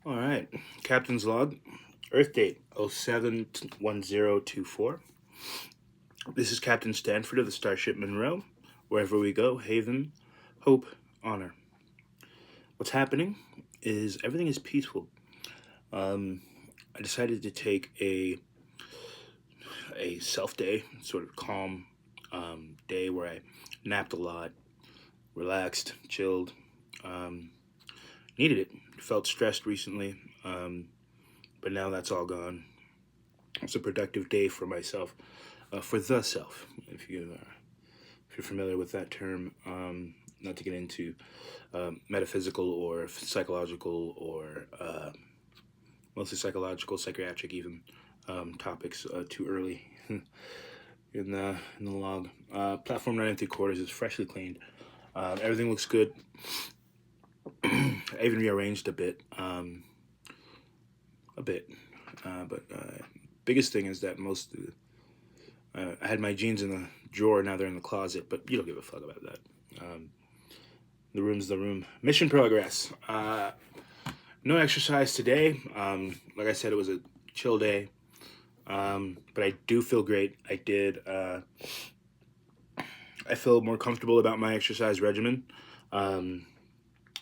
All right. Captain's log. Earth date 071024. This is Captain Stanford of the Starship Monroe. Wherever we go, haven, hope, honor. What's happening is everything is peaceful. I decided to take a self day, sort of calm day where I napped a lot, relaxed, chilled. Um, Needed it. Felt stressed recently, but now that's all gone. It's a productive day for myself, for the self. If you're familiar with that term, not to get into metaphysical or psychological or mostly psychological, psychiatric even topics too early in the log. Platform 9 3/4 is freshly cleaned. Everything looks good. I even rearranged a bit, but biggest thing is that I had my jeans in the drawer. Now they're in the closet, but you don't give a fuck about that. Um, the room's the room. Mission progress. No exercise today. Like I said, it was a chill day, but I do feel great. I feel more comfortable about my exercise regimen.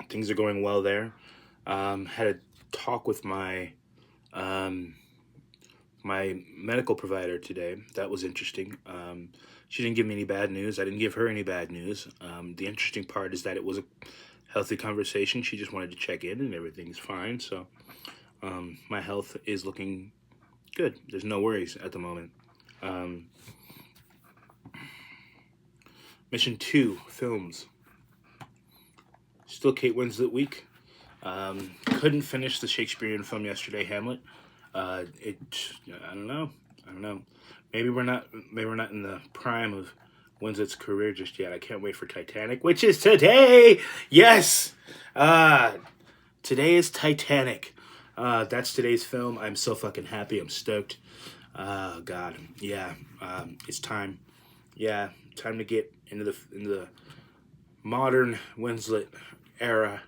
Things are going well there. Had a talk with my medical provider today. That was interesting. She didn't give me any bad news. I didn't give her any bad news. The interesting part is that it was a healthy conversation. She just wanted to check in, and everything's fine. So my health is looking good. There's no worries at the moment. Um, Mission 2 films. Still Kate Winslet week. Couldn't finish the Shakespearean film yesterday, Hamlet. It I don't know. I don't know. Maybe we're not in the prime of Winslet's career just yet. I can't wait for Titanic, which is today. Yes. Today is Titanic. That's today's film. I'm so fucking happy. I'm stoked. God. Yeah. It's time. Yeah, time to get into the modern Winslet era.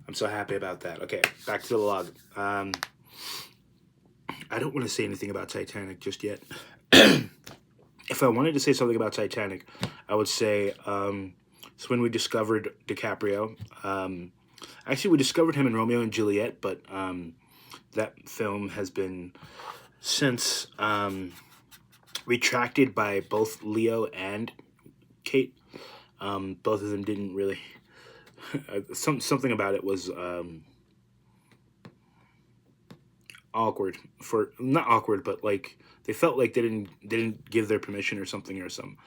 I'm so happy about that. Okay, back to the log. I don't want to say anything about Titanic just yet. If I wanted to say something about Titanic, I would say it's when we discovered DiCaprio. Actually, we discovered him in Romeo and Juliet, but that film has been since retracted by both Leo and Kate. Both of them didn't really. Something about it was awkward for not awkward, but like they felt like they didn't give their permission or something or some.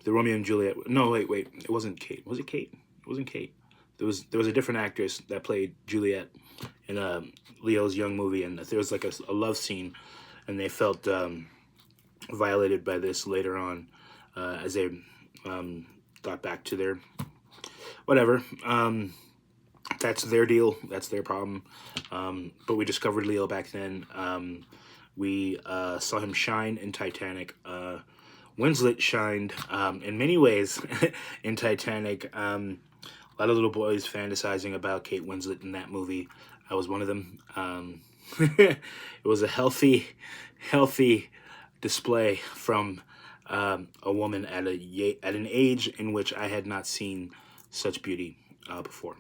The Romeo and Juliet. No, wait. It wasn't Kate. Was it Kate? It wasn't Kate. There was a different actress that played Juliet in Leo's young movie, and there was like a love scene, and they felt violated by this later on as they got back to their whatever. That's their deal. That's their problem. But we discovered Leo back then. We saw him shine in Titanic. Winslet shined in many ways in Titanic. A lot of little boys fantasizing about Kate Winslet in that movie. I was one of them. It was a healthy display from a woman at an age in which I had not seen such beauty before.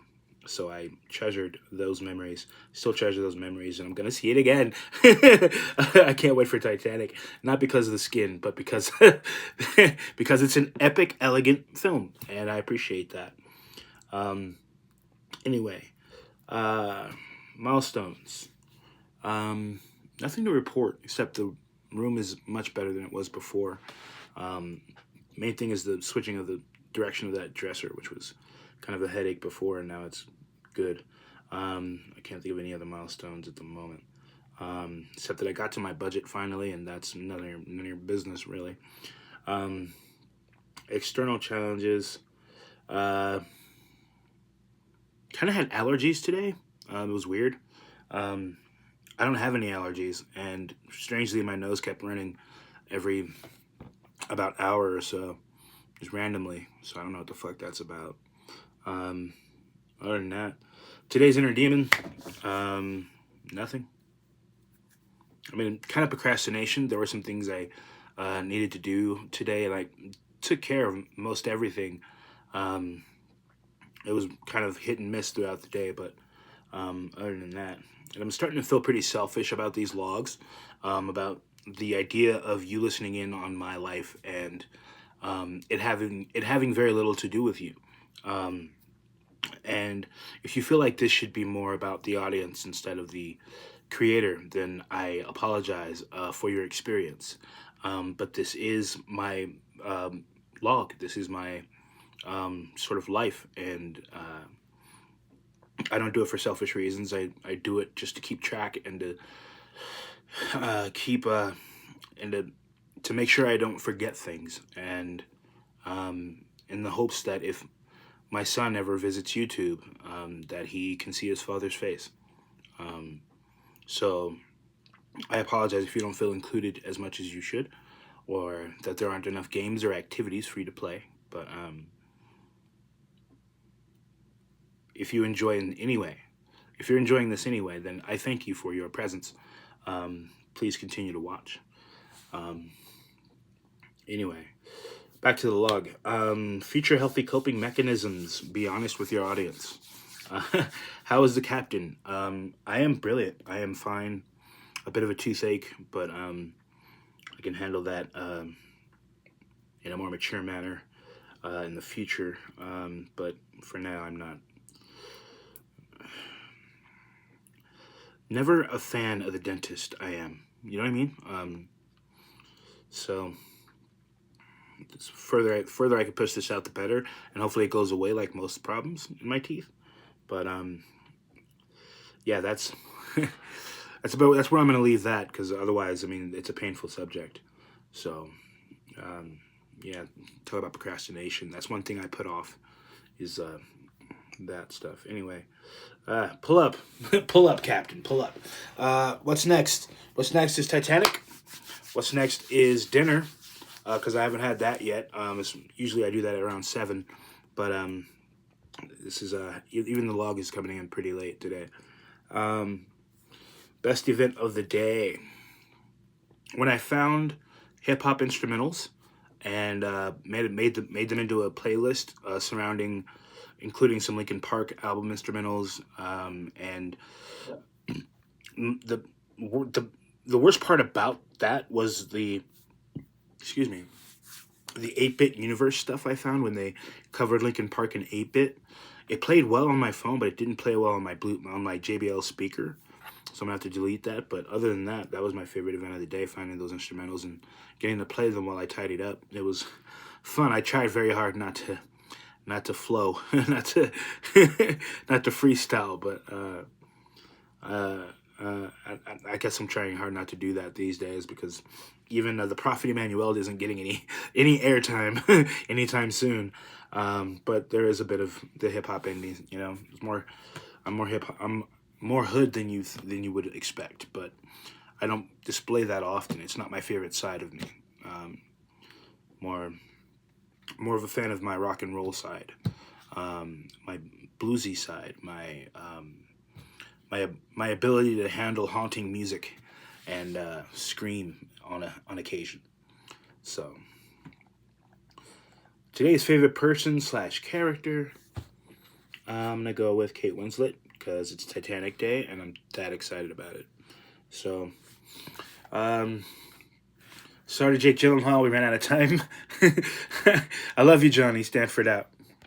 So I treasured those memories, still treasure those memories, and I'm gonna see it again. I can't wait for Titanic, not because of the skin, but because because it's an epic, elegant film, and I appreciate that. Anyway, milestones. Nothing to report except the room is much better than it was before. Main thing is the switching of the direction of that dresser, which was kind of a headache before, and now it's good. I can't think of any other milestones at the moment, except that I got to my budget finally, and that's none of your business really. External challenges. Kind of had allergies today. It was weird. I don't have any allergies, and strangely, my nose kept running every about hour or so, just randomly. So I don't know what the fuck that's about. Other than that, Today's inner demon, nothing. I mean, kind of procrastination. There were some things I needed to do today, and I took care of most everything. Um, it was kind of hit and miss throughout the day, but other than that, and I'm starting to feel pretty selfish about these logs, about the idea of you listening in on my life and it having very little to do with you. Um, and if you feel like this should be more about the audience instead of the creator, then I apologize for your experience. But this is my log. This is my sort of life, and I don't do it for selfish reasons. I do it just to keep track and to keep and to make sure I don't forget things, and in the hopes that if my son ever visits YouTube, that he can see his father's face. Um, so I apologize if you don't feel included as much as you should, or that there aren't enough games or activities for you to play. But if you enjoy in any way, if you're enjoying this anyway, then I thank you for your presence. Please continue to watch. Um, anyway, back to the log. Feature healthy coping mechanisms. Be honest with your audience. How is the captain? I am brilliant. I am fine. A bit of a toothache, but I can handle that in a more mature manner in the future. But for now, I'm not. Never a fan of the dentist. I am. You know what I mean? So further I can push this out, the better, and hopefully it goes away like most problems in my teeth. But yeah, that's that's where I'm gonna leave that, because otherwise, I mean, it's a painful subject. So yeah, talk about procrastination. That's one thing I put off is that stuff. Anyway, pull up, pull up, Captain, pull up. What's next? What's next is Titanic. What's next is dinner, because I haven't had that yet. Usually I do that at around 7, but this is even the log is coming in pretty late today. Best event of the day. When I found hip hop instrumentals and made them into a playlist surrounding, including some Linkin Park album instrumentals, and the worst part about that was the 8-bit universe stuff I found when they covered Linkin Park in 8-bit. It played well on my phone, but it didn't play well on my JBL speaker. So I'm gonna have to delete that. But other than that, that was my favorite event of the day, finding those instrumentals and getting to play them while I tidied up. It was fun. I tried very hard not to flow, not to not to freestyle, but I guess I'm trying hard not to do that these days, because even the Prophet Emmanuel isn't getting any airtime anytime soon. But there is a bit of the hip hop in me, you know. I'm more hood than you would expect, but I don't display that often. It's not my favorite side of me. More of a fan of my rock and roll side, my bluesy side, my ability to handle haunting music and scream on occasion. So today's favorite person / character, I'm gonna go with Kate Winslet, because it's Titanic Day and I'm that excited about it. So sorry to Jake Gyllenhaal, we ran out of time. I love you, Johnny. Stanford out.